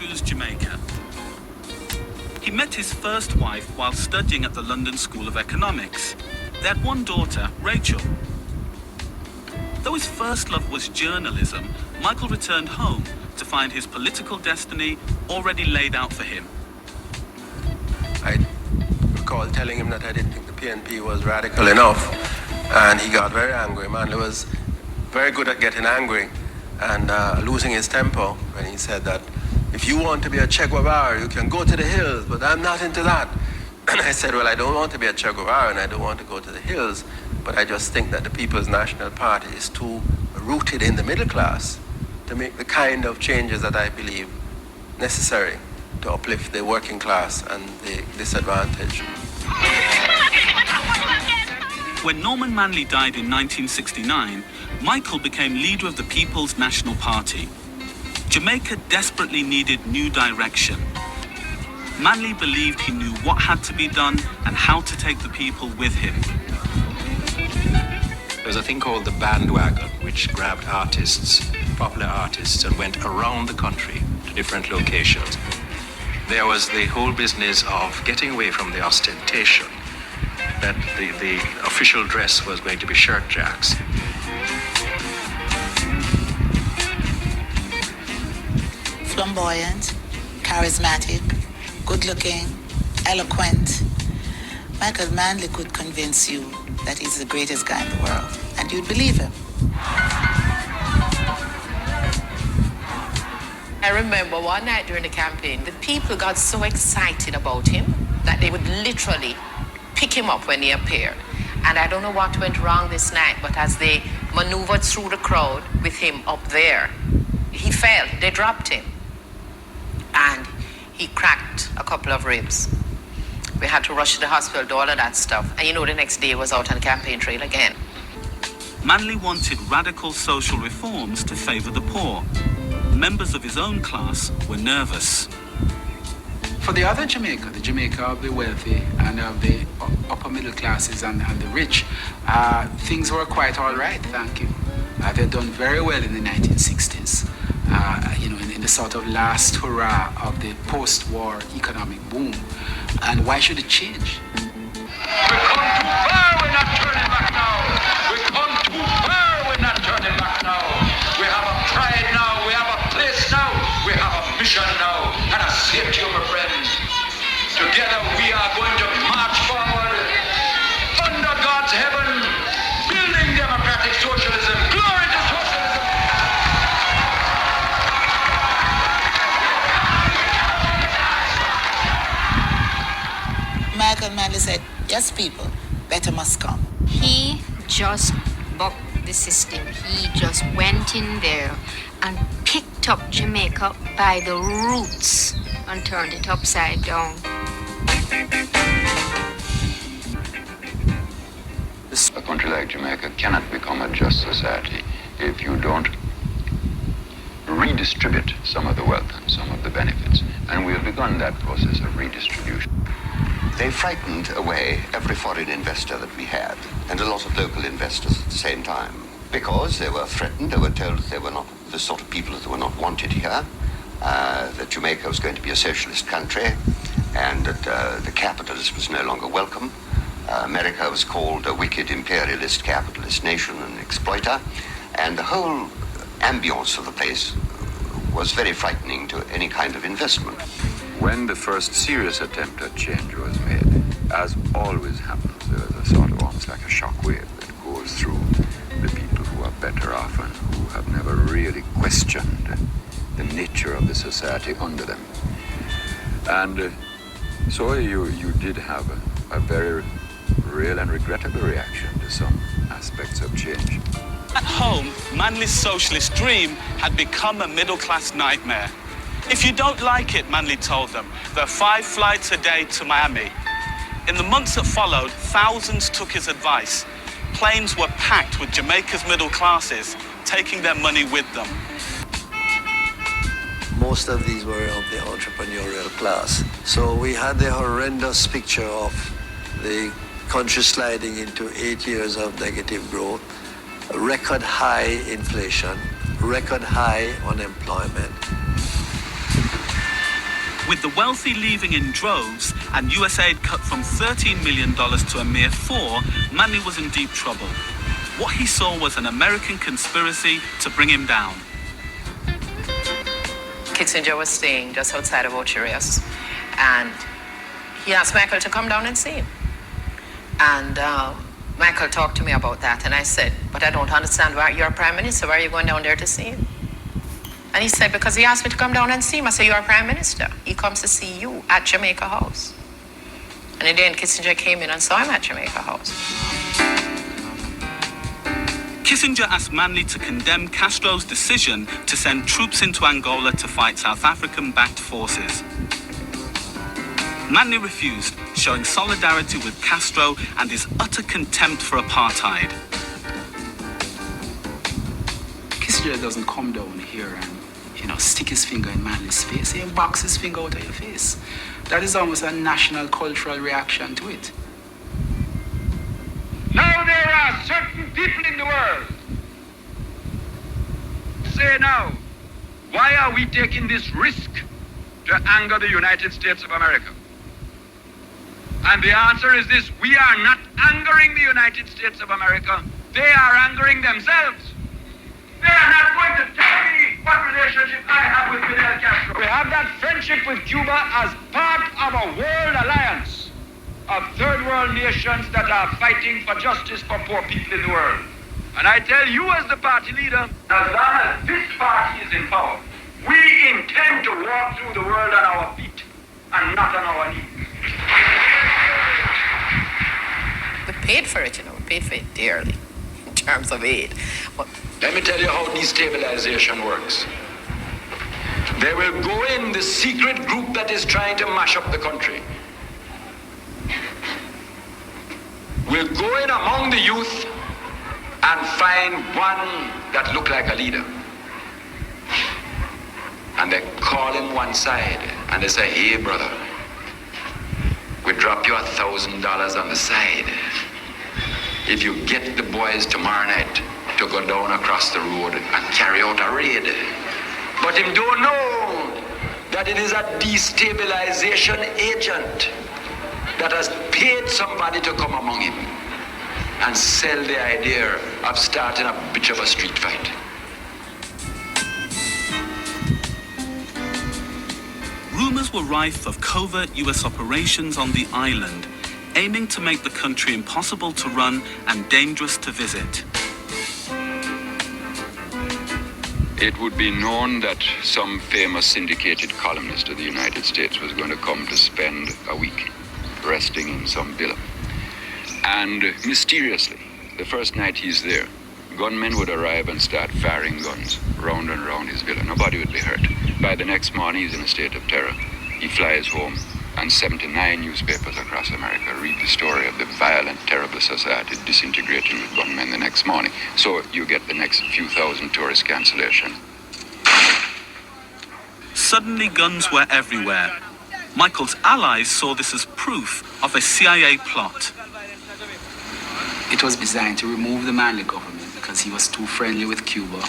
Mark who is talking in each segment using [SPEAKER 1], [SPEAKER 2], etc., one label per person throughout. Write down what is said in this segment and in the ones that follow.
[SPEAKER 1] choose Jamaica. He met his first wife while studying at the London School of Economics. They had one daughter, Rachel. Though his first love was journalism, Michael returned home to find his political destiny already laid out for him.
[SPEAKER 2] I recall telling him that I didn't think the PNP was radical enough, and he got very angry. Manley was very good at getting angry and losing his temper when he said that if you want to be a Che Guevara, you can go to the hills, but I'm not into that. And I said, well, I don't want to be a Che Guevara and I don't want to go to the hills, but I just think that the People's National Party is too rooted in the middle class to make the kind of changes that I believe necessary to uplift the working class and the disadvantaged.
[SPEAKER 1] When Norman Manley died in 1969, Michael became leader of the People's National Party. Jamaica desperately needed new direction. Manley believed he knew what had to be done and how to take the people with him.
[SPEAKER 3] There was a thing called the bandwagon, which grabbed artists, popular artists, and went around the country to different locations. There was the whole business of getting away from the ostentation, that the official dress was going to be shirt jacks.
[SPEAKER 4] Flamboyant, charismatic, good-looking, eloquent. Michael Manley could convince you that he's the greatest guy in the world, and you'd believe him.
[SPEAKER 5] I remember one night during the campaign, the people got so excited about him that they would literally pick him up when he appeared. And I don't know what went wrong this night, but as they maneuvered through the crowd with him up there, he fell. They dropped him. And he cracked a couple of ribs. We had to rush to the hospital, do all of that stuff. And the next day he was out on the campaign trail again.
[SPEAKER 1] Manley wanted radical social reforms to favor the poor. Members of his own class were nervous.
[SPEAKER 6] For the other Jamaica, the Jamaica of the wealthy and of the upper middle classes and the rich, things were quite all right, thank you. They'd done very well in the 1960s. In the sort of last hurrah of the post-war economic boom. And why should it change?
[SPEAKER 7] We've come too far, we're not turning back now. We've come too far, we're not turning back now. We have a pride now, we have a place now, we have a mission now, and a safety of a friend. Together we are going to march forward under God's heaven, building democratic socialism. Glory to socialism!
[SPEAKER 4] Michael Manley said, yes, people, better must come.
[SPEAKER 8] He just bucked the system. He just went in there and picked up Jamaica by the roots and turned it upside down.
[SPEAKER 9] A country like Jamaica cannot become a just society if you don't redistribute some of the wealth and some of the benefits. And we have begun that process of redistribution.
[SPEAKER 10] They frightened away every foreign investor that we had, and a lot of local investors at the same time, because they were threatened. They were told that they were not the sort of people that were not wanted here, that Jamaica was going to be a socialist country, and that the capitalist was no longer welcome. America was called a wicked imperialist capitalist nation, an exploiter, and the whole ambience of the place was very frightening to any kind of investment.
[SPEAKER 9] When the first serious attempt at change was made, as always happens, there is a sort of almost like a shock wave that goes through the people who are better off and who have never really questioned the nature of the society under them. And so you did have a very real and regrettable reaction to some aspects of change.
[SPEAKER 1] At home, Manley's socialist dream had become a middle-class nightmare. If you don't like it, Manley told them, there are 5 flights a day to Miami. In the months that followed, thousands took his advice. Planes were packed with Jamaica's middle classes, taking their money with them.
[SPEAKER 11] Most of these were of the entrepreneurial class. So we had the horrendous picture of the country sliding into 8 years of negative growth, record high inflation, record high unemployment.
[SPEAKER 1] With the wealthy leaving in droves and US aid cut from $13 million to a mere $4, Manley was in deep trouble. What he saw was an American conspiracy to bring him down.
[SPEAKER 5] Kissinger was staying just outside of Ocherias, and he asked Michael to come down and see him. And Michael talked to me about that, and I said, but I don't understand why you're prime minister. Why are you going down there to see him? And he said, because he asked me to come down and see him. I said, you're prime minister. He comes to see you at Jamaica House. And then Kissinger came in and saw him at Jamaica House.
[SPEAKER 1] Kissinger asked Manley to condemn Castro's decision to send troops into Angola to fight South African-backed forces. Manley refused, showing solidarity with Castro and his utter contempt for apartheid.
[SPEAKER 6] Kissinger doesn't come down here and, stick his finger in Manley's face. He box his finger out of your face. That is almost a national cultural reaction to it.
[SPEAKER 7] Now there are certain people in the world. Say now, why are we taking this risk to anger the United States of America? And the answer is this: we are not angering the United States of America. They are angering themselves. They are not going to tell me what relationship I have with Fidel Castro. We have that friendship with Cuba as part of a world alliance of third world nations that are fighting for justice for poor people in the world. And I tell you as the party leader, as long as this party is in power, we intend to walk through the world on our feet and not on our knees.
[SPEAKER 5] We paid for it, we paid for it dearly in terms of aid. But
[SPEAKER 3] let me tell you how destabilization works. They will go in, the secret group that is trying to mash up the country will go in among the youth and find one that look like a leader. And they call him one side and they say, hey brother, we drop you $1,000 on the side if you get the boys tomorrow night to go down across the road and carry out a raid. But him don't know that it is a destabilization agent that has paid somebody to come among him and sell the idea of starting a bitch of a street fight.
[SPEAKER 1] Rumors were rife of covert US operations on the island, aiming to make the country impossible to run and dangerous to visit.
[SPEAKER 9] It would be known that some famous syndicated columnist of the United States was going to come to spend a week resting in some villa. And mysteriously, the first night he's there, gunmen would arrive and start firing guns round and round his villa. Nobody would be hurt. By the next morning, he's in a state of terror. He flies home, and 79 newspapers across America read the story of the violent, terrible society disintegrating with gunmen the next morning. So you get the next few thousand tourist cancellation.
[SPEAKER 1] Suddenly, guns were everywhere. Michael's allies saw this as proof of a CIA plot.
[SPEAKER 6] It was designed to remove the Manley government because he was too friendly with Cuba.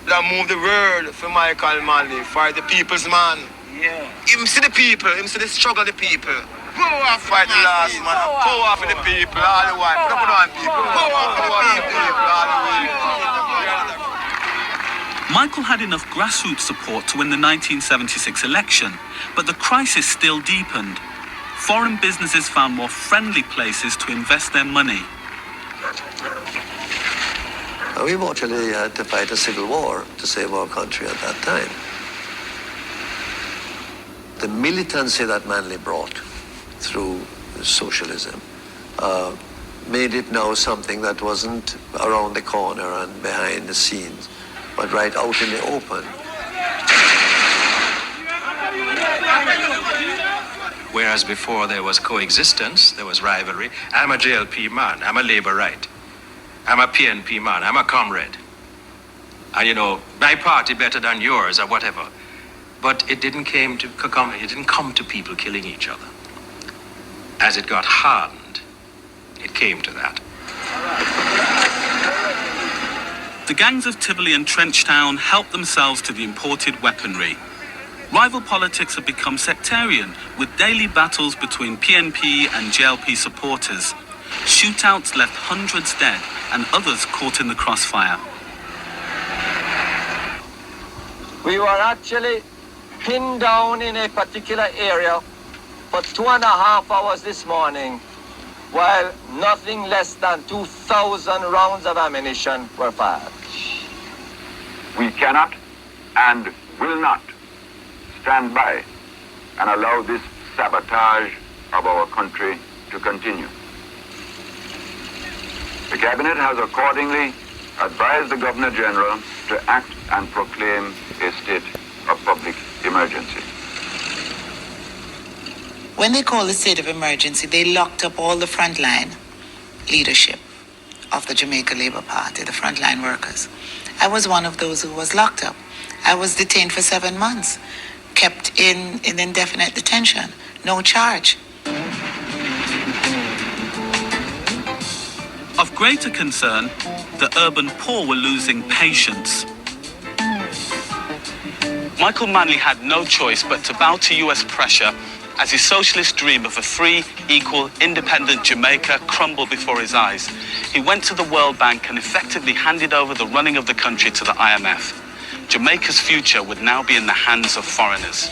[SPEAKER 2] That move the world for Michael Manley, for the people's man.
[SPEAKER 6] Yeah.
[SPEAKER 2] Him see the people, him see the struggle of the people. Go off fight the last man, go off for the people all the while. Put up on people, go off for the people all the way.
[SPEAKER 1] Michael had enough grassroots support to win the 1976 election, but the crisis still deepened. Foreign businesses found more friendly places to invest their money.
[SPEAKER 11] We actually had to fight a civil war to save our country at that time. The militancy that Manley brought through socialism made it now something that wasn't around the corner and behind the scenes, but right out in the open.
[SPEAKER 3] Whereas before there was coexistence, there was rivalry. I'm a JLP man, I'm a labor right. I'm a PNP man, I'm a comrade. And my party better than yours or whatever. But it didn't come to people killing each other. As it got hardened, it came to that.
[SPEAKER 1] The gangs of Tivoli and Trenchtown helped themselves to the imported weaponry. Rival politics had become sectarian, with daily battles between PNP and JLP supporters. Shootouts left hundreds dead and others caught in the crossfire.
[SPEAKER 12] We were actually pinned down in a particular area for 2.5 hours this morning, while nothing less than 2,000 rounds of ammunition were fired.
[SPEAKER 9] We cannot and will not stand by and allow this sabotage of our country to continue. The Cabinet has accordingly advised the Governor General to act and proclaim a state of public emergency.
[SPEAKER 4] When they called the state of emergency, they locked up all the frontline leadership of the Jamaica Labour Party, the frontline workers. I was one of those who was locked up. I was detained for 7 months, kept in indefinite detention, no charge.
[SPEAKER 1] Of greater concern, the urban poor were losing patience. Michael Manley had no choice but to bow to US pressure as his socialist dream of a free, equal, independent Jamaica crumbled before his eyes. He went to the World Bank and effectively handed over the running of the country to the IMF. Jamaica's future would now be in the hands of foreigners.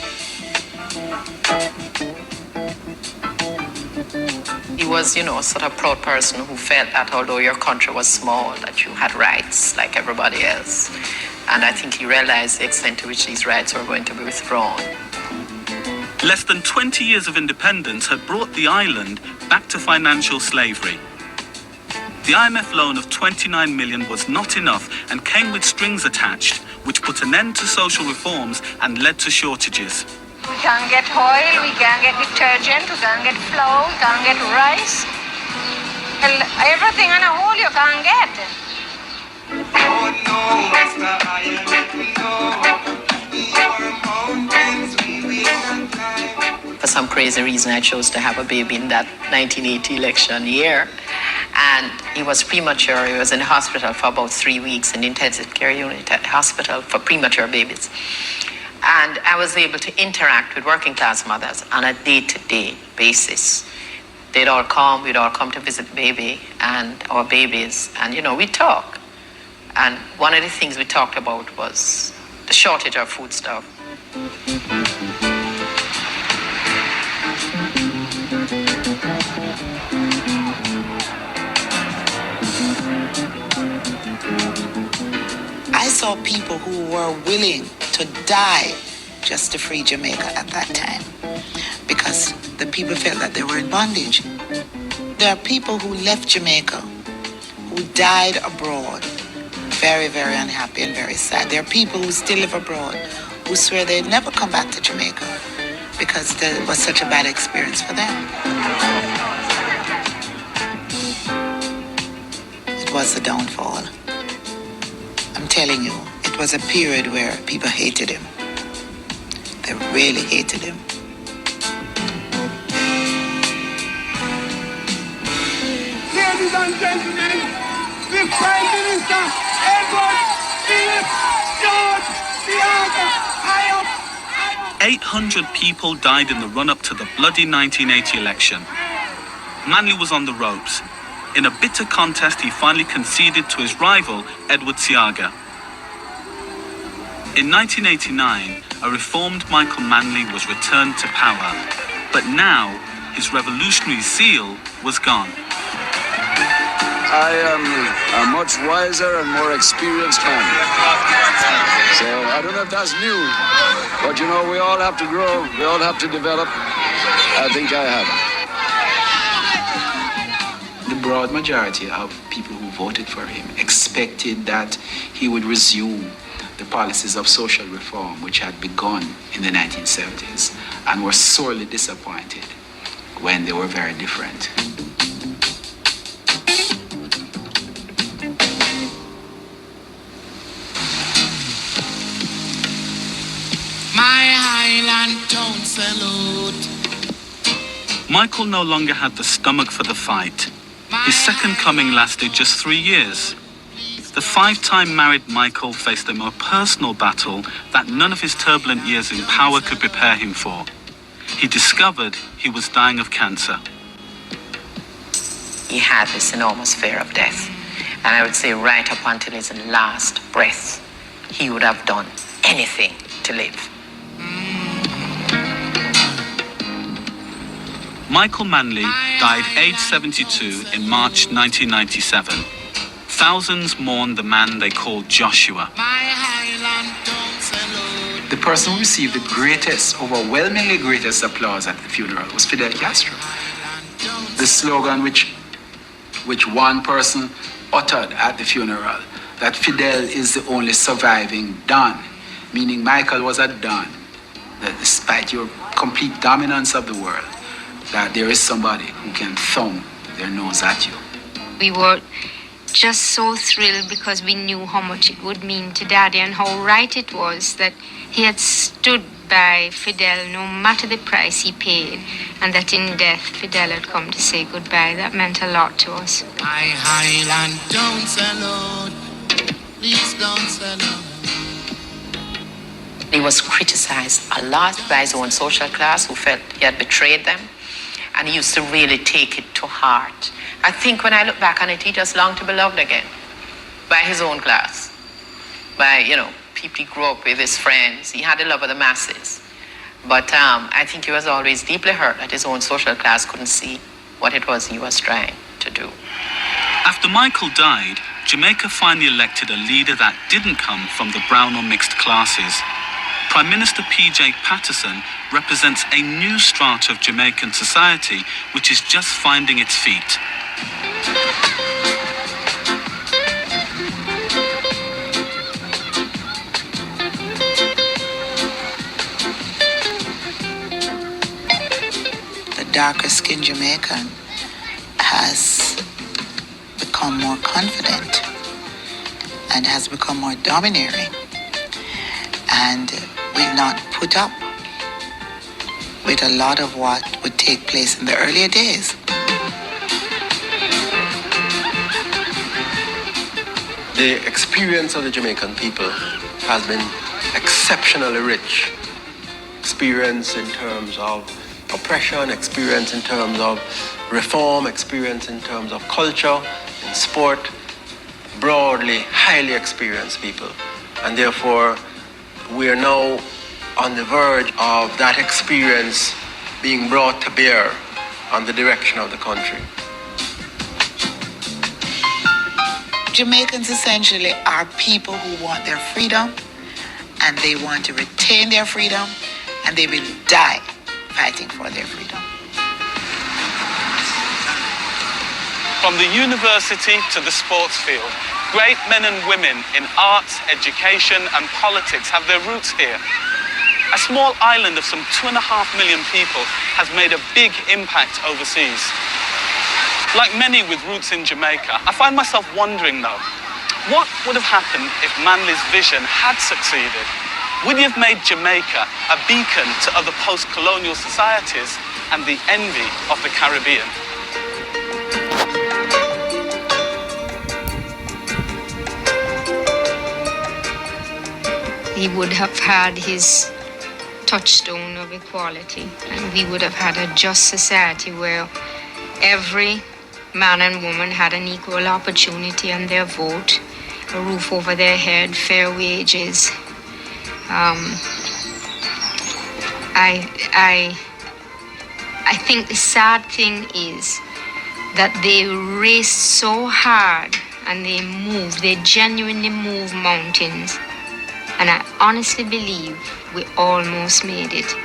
[SPEAKER 5] He was, sort of proud person who felt that although your country was small, that you had rights like everybody else. And I think he realized the extent to which these rights were going to be withdrawn.
[SPEAKER 1] Less than 20 years of independence had brought the island back to financial slavery. The IMF loan of 29 million was not enough and came with strings attached, which put an end to social reforms and led to shortages.
[SPEAKER 8] We can't get oil, we can't get detergent, we can't get flour, we can't get rice. Well, everything on a whole you can't get.
[SPEAKER 13] Oh no, Mr. Iron, your mountains we will not climb.
[SPEAKER 5] For some crazy reason, I chose to have a baby in that 1980 election year. And he was premature. He was in the hospital for about 3 weeks in the intensive care unit at the hospital for premature babies. And I was able to interact with working class mothers on a day-to-day basis. We'd all come to visit the baby and our babies, and we'd talk. And one of the things we talked about was the shortage of foodstuff.
[SPEAKER 4] I saw people who were willing to die just to free Jamaica at that time because the people felt that they were in bondage. There are people who left Jamaica who died abroad, very, very unhappy and very sad. There are people who still live abroad who swear they'd never come back to Jamaica because it was such a bad experience for them. It was the downfall. I'm telling you, it was a period where people hated him. They really hated him.
[SPEAKER 13] Ladies and gentlemen, the Prime Minister, Edward Philip George Tiaga,
[SPEAKER 1] 800 people died in the run-up to the bloody 1980 election. Manley was on the ropes. In a bitter contest, he finally conceded to his rival, Edward Tiaga. In 1989, a reformed Michael Manley was returned to power, but now his revolutionary zeal was gone.
[SPEAKER 14] I am a much wiser and more experienced man. So I don't know if that's new, but we all have to grow, we all have to develop. I think I have.
[SPEAKER 6] The broad majority of people who voted for him expected that he would resume the policies of social reform which had begun in the 1970s and were sorely disappointed when they were very different.
[SPEAKER 13] My Highland Town salute.
[SPEAKER 1] Michael no longer had the stomach for the fight. His second coming lasted just 3 years. the 5-time married Michael faced a more personal battle that none of his turbulent years in power could prepare him for. He discovered he was dying of cancer.
[SPEAKER 5] He had this enormous fear of death. And I would say right up until his last breath, he would have done anything to live.
[SPEAKER 1] Michael Manley died aged 72 in March 1997. Thousands mourned the man they called Joshua.
[SPEAKER 6] The person who received the greatest, overwhelmingly greatest applause at the funeral was Fidel Castro. The slogan which one person uttered at the funeral, that Fidel is the only surviving Don, meaning Michael was a Don, that despite your complete dominance of the world, that there is somebody who can thumb their nose at you.
[SPEAKER 8] We were just so thrilled because we knew how much it would mean to Daddy and how right it was that he had stood by Fidel no matter the price he paid, and that in death Fidel had come to say goodbye. That meant a lot to us.
[SPEAKER 13] My Highland, don't sell out. Please don't sell out.
[SPEAKER 5] He was criticized a lot by his own social class who felt he had betrayed them, and he used to really take it to heart. I think when I look back on it, he just longed to be loved again by his own class, by, people he grew up with, his friends. He had the love of the masses. But I think he was always deeply hurt that his own social class couldn't see what it was he was trying to do.
[SPEAKER 1] After Michael died, Jamaica finally elected a leader that didn't come from the brown or mixed classes. Prime Minister P.J. Patterson represents a new strata of Jamaican society which is just finding its feet.
[SPEAKER 4] The darker skinned Jamaican has become more confident and has become more domineering, and will not put up with a lot of what would take place in the earlier days.
[SPEAKER 2] The experience of the Jamaican people has been exceptionally rich. Experience in terms of oppression, experience in terms of reform, experience in terms of culture, in sport, broadly, highly experienced people. And therefore, we are now on the verge of that experience being brought to bear on the direction of the country.
[SPEAKER 4] Jamaicans essentially are people who want their freedom, and they want to retain their freedom, and they will die fighting for their freedom.
[SPEAKER 1] From the university to the sports field, great men and women in arts, education and politics have their roots here. A small island of some 2.5 million people has made a big impact overseas. Like many with roots in Jamaica, I find myself wondering though, what would have happened if Manley's vision had succeeded? Would he have made Jamaica a beacon to other post-colonial societies and the envy of the Caribbean?
[SPEAKER 8] He would have had his touchstone of equality, and we would have had a just society where every man and woman had an equal opportunity on their vote, a roof over their head, fair wages. I think the sad thing is that they raced so hard and they genuinely moved mountains. And I honestly believe we almost made it.